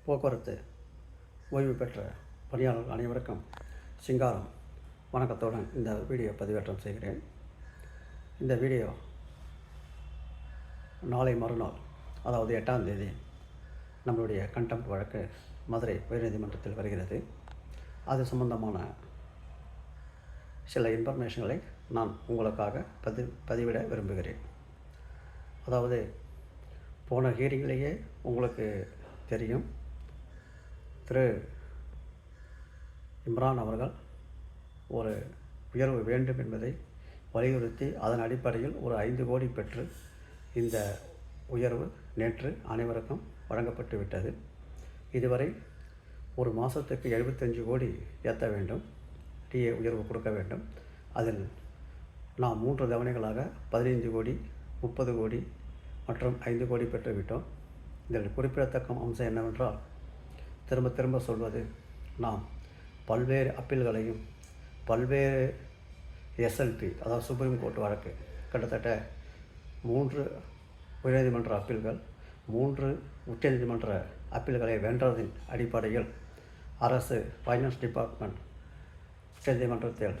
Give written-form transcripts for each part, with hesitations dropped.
போக்குவரத்து ஓய்வு பெற்ற பணியாளர்கள் அனைவருக்கும் சிங்காரம் வணக்கத்துடன் இந்த வீடியோ பதிவேற்றம் செய்கிறேன். இந்த வீடியோ நாளை மறுநாள், அதாவது 8ஆம் தேதி நம்மளுடைய கண்டெம்ட் வழக்கு மதுரை உயர்நீதிமன்றத்தில் வருகிறது. அது சம்பந்தமான சில இன்ஃபர்மேஷன்களை நான் உங்களுக்காக பதிவிட விரும்புகிறேன். அதாவது போன ஹியரிங்லேயே உங்களுக்கு தெரியும், திரு இம்ரான் அவர்கள் ஒரு உயர்வு வேண்டும் என்பதை வலியுறுத்தி அதன் அடிப்படையில் ஒரு 5 கோடி பெற்று இந்த உயர்வு நேற்று அனைவருக்கும் வழங்கப்பட்டு விட்டது. இதுவரை ஒரு மாதத்துக்கு 75 கோடி ஏற்ற வேண்டும், டிஏ உயர்வு கொடுக்க வேண்டும். அதில் நாம் 3 தவணைகளாக 15 கோடி, 30 கோடி மற்றும் 5 கோடி பெற்றுவிட்டோம். இதில் குறிப்பிடத்தக்க அம்சம் என்னவென்றால், திரும்ப சொல்வது, நாம் பல்வேறு அப்பீல்களையும் பல்வேறு எஸ்எல்பி, அதாவது சுப்ரீம் கோர்ட் வழக்கு, கிட்டத்தட்ட 3 உயர்நீதிமன்ற அப்பீல்கள், 3 உச்சநீதிமன்ற அப்பீல்களை வென்றதின் அடிப்படையில் அரசு ஃபைனான்ஸ் டிபார்ட்மெண்ட் உச்சநீதிமன்றத்தில்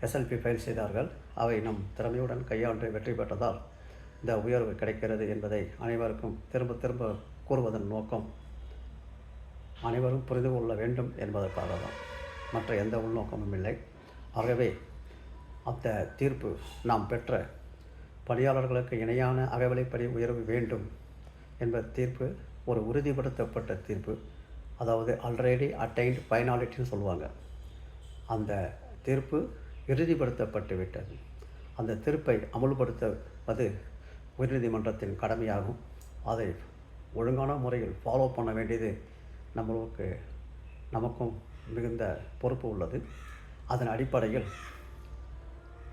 எஸ்எல்பி ஃபைல் செய்தார்கள். அவை நம் திறமையுடன் கையாண்டு வெற்றி பெற்றதால் இந்த உயர்வு கிடைக்கிறது என்பதை அனைவருக்கும் திரும்ப கூறுவதன் நோக்கம் அனைவரும் புரிந்து கொள்ள வேண்டும் என்பதற்காக தான், மற்ற எந்த உள்நோக்கமும் இல்லை. ஆகவே அந்த தீர்ப்பு, நாம் பெற்ற பணியாளர்களுக்கு இணையான அகவிலைப்படி உயர்வு வேண்டும் என்பது தீர்ப்பு ஒரு உறுதிப்படுத்தப்பட்ட தீர்ப்பு. அதாவது ஆல்ரெடி அட்டைன்ட் ஃபைனாலிட்டின்னு சொல்லுவாங்க. அந்த தீர்ப்பு இறுதிப்படுத்தப்பட்டு விட்டது. அந்த தீர்ப்பை அமுல்படுத்துவது உயர்நீதிமன்றத்தின் கடமையாகும். அதை ஒழுங்கான முறையில் ஃபாலோ பண்ண வேண்டியது நமக்கும் மிகுந்த பொறுப்பு உள்ளது. அதன் அடிப்படையில்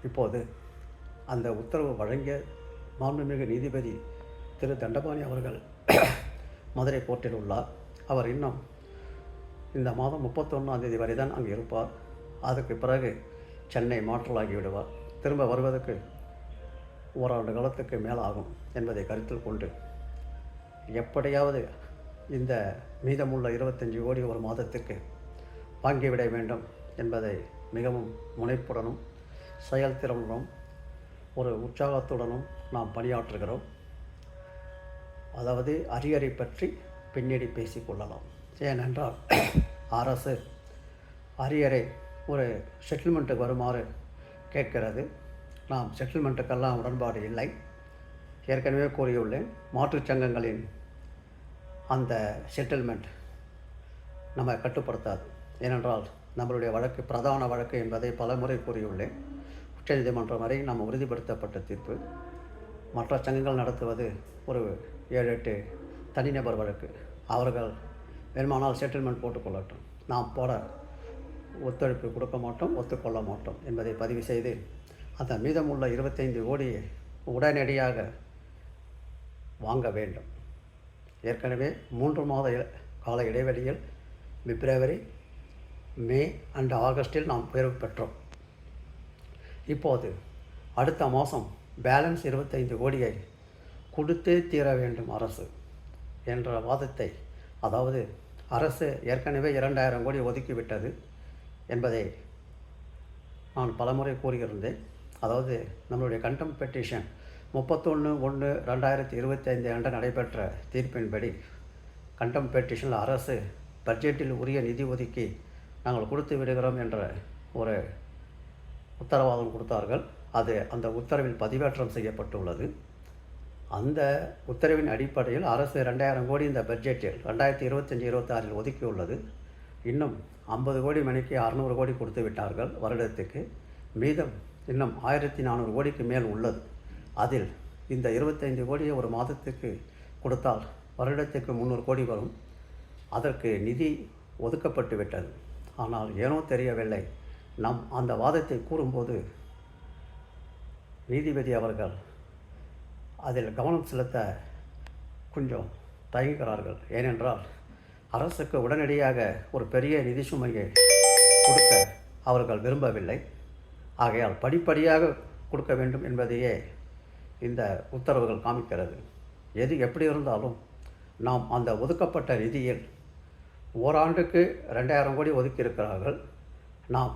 இப்போது அந்த உத்தரவு வழங்கிய மாண்புமிகு நீதிபதி திரு தண்டபாணி அவர்கள் மதுரை கோர்ட்டில் உள்ளார். அவர் இன்னும் இந்த மாதம் 31ஆம் தேதி வரை தான் அங்கே இருப்பார். அதுக்கு பிறகு சென்னை மாற்றலாகி விடுவார். திரும்ப வருவதற்கு ஓராண்டு காலத்துக்கு மேலாகும் என்பதை கருத்தில் கொண்டு எப்படியாவது இந்த மீதமுள்ள 25 கோடி ஒரு மாதத்திற்கு வாங்கிவிட வேண்டும் என்பதை மிகவும் முனைப்புடனும் செயல்திறனுடனும் ஒரு உற்சாகத்துடனும் நாம் பணியாற்றுகிறோம். அதாவது அரியரை பற்றி பின்னாடி பேசிக்கொள்ளலாம். ஏனென்றால் அரசு அரியரை ஒரு செட்டில்மெண்ட்டுக்கு வருமாறு கேட்கிறது. நாம் செட்டில்மெண்ட்டுக்கெல்லாம் உடன்பாடு இல்லை. ஏற்கனவே கூறியுள்ளேன், மாற்றுச் சங்கங்களின் அந்த செட்டில்மெண்ட் நம்ம கட்டுப்படுத்தாது. ஏனென்றால் நம்மளுடைய வழக்கு பிரதான வழக்கு என்பதை பலமுறை கூறியுள்ளேன். உச்சநீதிமன்றம் வரை நாம் உறுதிப்படுத்தப்பட்ட தீர்ப்பு. மற்ற சங்கங்கள் நடத்துவது ஒரு 7-8 தனிநபர் வழக்கு. அவர்கள் வேணுமானால் செட்டில்மெண்ட் போட்டுக்கொள்ளட்டும். நாம் போட ஒத்துழைப்பு கொடுக்க மாட்டோம், ஒத்துக்கொள்ள மாட்டோம் என்பதை பதிவு செய்து அந்த மீதமுள்ள 25 கோடியை உடனடியாக வாங்க வேண்டும். ஏற்கனவே 3 மாத கால இடைவெளியில் பிப்ரவரி, மே அண்ட் ஆகஸ்டில் நாம் உயர்வு பெற்றோம். இப்போது அடுத்த மாதம் பேலன்ஸ் 25 கோடியை கொடுத்தே தீர வேண்டும் அரசு என்ற வாதத்தை, அதாவது அரசு ஏற்கனவே 2000 கோடி ஒதுக்கிவிட்டது என்பதை நான் பலமுறை கூறியிருந்தேன். அதாவது நம்மளுடைய கண்டெம்ட் பெட்டிஷன் 31/1/2025 அன்று நடைபெற்ற தீர்ப்பின்படி கண்டெம்ட் பெட்டிஷனில் அரசு பட்ஜெட்டில் உரிய நிதி ஒதுக்கி நாங்கள் கொடுத்து விடுகிறோம் என்ற ஒரு உத்தரவாதம் கொடுத்தார்கள். அது அந்த உத்தரவில் பதிவேற்றம் செய்யப்பட்டுள்ளது. அந்த உத்தரவின் அடிப்படையில் அரசு 2000 கோடி இந்த பட்ஜெட்டில் 2025-26 ஒதுக்கியுள்ளது. இன்னும் 50 கோடி மணிக்கு 600 கோடி கொடுத்து விட்டார்கள் வருடத்துக்கு. மீதம் இன்னும் 1400 கோடிக்கு மேல் உள்ளது. அதில் இந்த 25 கோடியை ஒரு மாதத்துக்கு கொடுத்தால் வருடத்துக்கு 300 கோடி வரும். அதற்கு நிதி ஒதுக்கப்பட்டு விட்டது. ஆனால் ஏனோ தெரியவில்லை, நாம் அந்த வாதத்தை கூறும்போது நீதிபதி அவர்கள் அதில் கவனம் செலுத்த கொஞ்சம் தயங்குகிறார்கள். ஏனென்றால் அரசுக்கு உடனடியாக ஒரு பெரிய நிதி சுமையை கொடுக்க அவர்கள் விரும்பவில்லை. ஆகையால் படிப்படியாக கொடுக்க வேண்டும் என்பதையே இந்த உத்தரவுகள் காமிக்கிறது. எது எப்படி இருந்தாலும் நாம் அந்த ஒதுக்கப்பட்ட நிதியில் ஓராண்டுக்கு 2000 கோடி ஒதுக்கியிருக்கிறார்கள். நாம்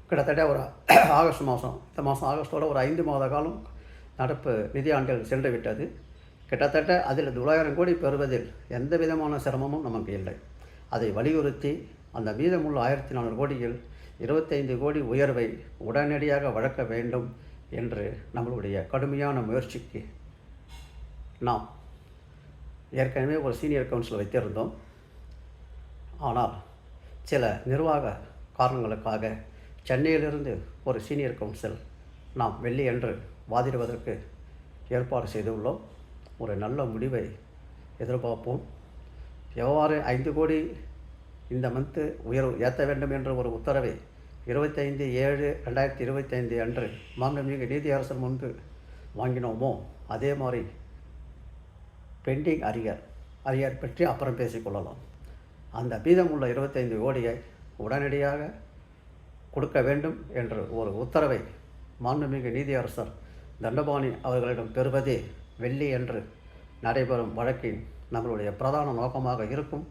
கிட்டத்தட்ட ஒரு ஆகஸ்ட் மாதம், இந்த மாதம் ஆகஸ்ட்டோட ஒரு 5 மாத காலம் நடப்பு நிதியாண்டில் சென்று விட்டது. கிட்டத்தட்ட அதில் 900 கோடி பெறுவதில் எந்த விதமான சிரமமும் நமக்கு இல்லை. அதை வலியுறுத்தி அந்த மீதமுள்ள 1400 கோடியில் 25 கோடி உயர்வை உடனடியாக வழங்க வேண்டும் என்று நம்மளுடைய கடுமையான முயற்சிக்கு நாம் ஏற்கனவே ஒரு சீனியர் கவுன்சில் வைத்திருந்தோம். ஆனால் சில நிர்வாக காரணங்களுக்காக சென்னையிலிருந்து ஒரு சீனியர் கவுன்சில் நாம் வெள்ளியன்று வாதிடுவதற்கு ஏற்பாடு செய்துள்ளோம். ஒரு நல்ல முடிவை எதிர்பார்ப்போம். எவ்வாறு 5 கோடி இந்த மந்த்து உயர்வு ஏற்ற வேண்டும் என்ற ஒரு உத்தரவை 25/7/2025 அன்று மாண்புமிகு நீதியரசர் முன்பு வாங்கினோமோ அதே மாதிரி பெண்டிங் அரியர் பற்றி அப்புறம் பேசிக்கொள்ளலாம். அந்த மீதமுள்ள 25 கோடியை உடனடியாக கொடுக்க வேண்டும் என்ற ஒரு உத்தரவை மாண்புமிகு நீதியரசர் தண்டபாணி அவர்களிடம் பெறுவதே வெள்ளி என்று நடைபெறும் வழக்கின் நம்மளுடைய பிரதான நோக்கமாக இருக்கும்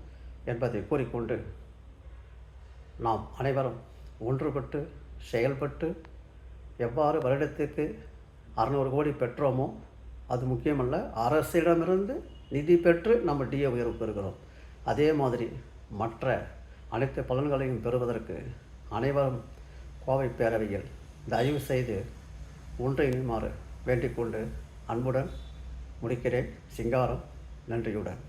என்பதை கூறிக்கொண்டு நாம் அனைவரும் ஒன்றுபட்டு செயல்பட்டு எவ்வாறு வருடத்திற்கு 600 கோடி பெற்றோமோ அது முக்கியமல்ல, அரசிடமிருந்து நிதி பெற்று நம்ம டிஏ உயர்வு பெறுகிறோம். அதே மாதிரி மற்ற அனைத்து பலன்களையும் பெறுவதற்கு அனைவரும் கோவை பேரவையில் தயவு செய்து ஒன்றிணையுமாறு வேண்டிக்கொண்டு அன்புடன் முடிக்கிறேன். சிங்காரம். நன்றியுடன்.